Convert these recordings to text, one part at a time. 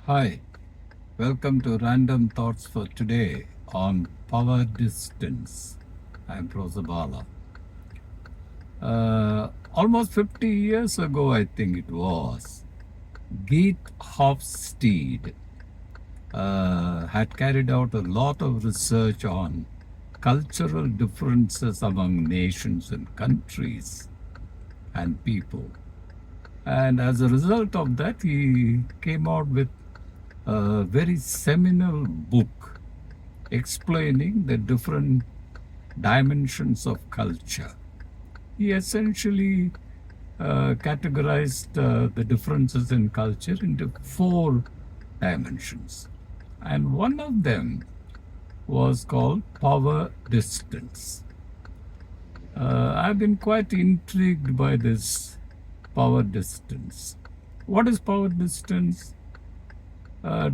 Hi, welcome to Random Thoughts for today on Power Distance. I'm Prosabala. Almost 50 years ago, I think it was, Geet Hofstede had carried out a lot of research on cultural differences among nations and countries and people. And as a result of that, he came out with a very seminal book explaining the different dimensions of culture. He essentially categorized the differences in culture into four dimensions. And one of them was called power distance. I've been quite intrigued by this power distance. What is power distance?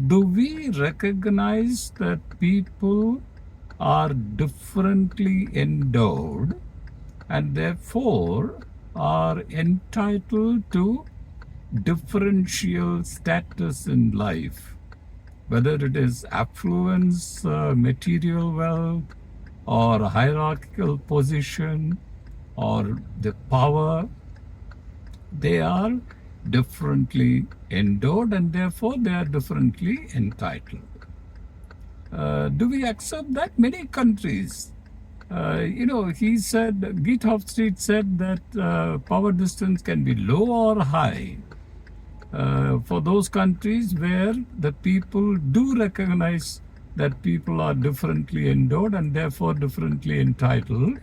Do we recognize that people are differently endowed and therefore are entitled to differential status in life, whether it is affluence, material wealth, or hierarchical position, or the power? They are differently endowed and therefore they are differently entitled. Do we accept that? Many countries, he said, Geet Hofstede said that power distance can be low or high. For those countries where the people do recognize that people are differently endowed and therefore differently entitled,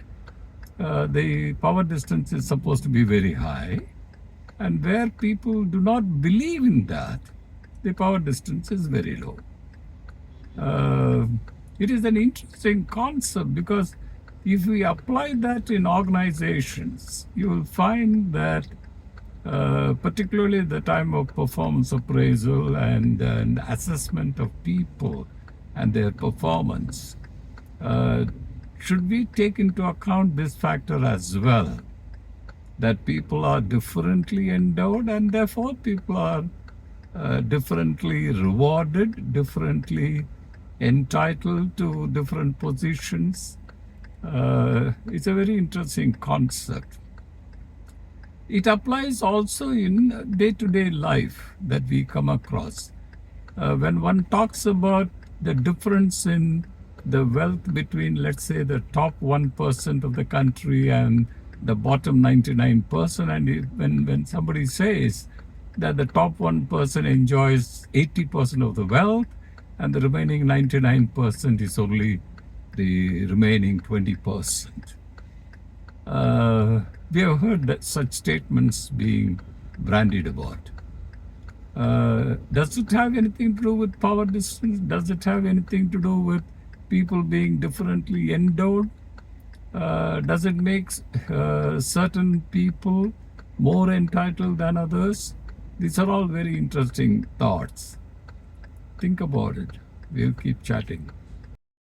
the power distance is supposed to be very high. And where people do not believe in that, the power distance is very low. It is an interesting concept because if we apply that in organizations, you will find that particularly at the time of performance appraisal and assessment of people and their performance, should we take into account this factor as well? That people are differently endowed and therefore people are differently rewarded, differently entitled to different positions. It's a very interesting concept. It applies also in day-to-day life that we come across. When one talks about the difference in the wealth between, let's say, the top 1% of the country and the bottom 99%, and when somebody says that the top 1% enjoys 80% of the wealth and the remaining 99% is only the remaining 20%. We have heard that such statements being bandied about. Does it have anything to do with power distance? Does it have anything to do with people being differently endowed? Does it make certain people more entitled than others? These are all very interesting thoughts. Think about it. We'll keep chatting.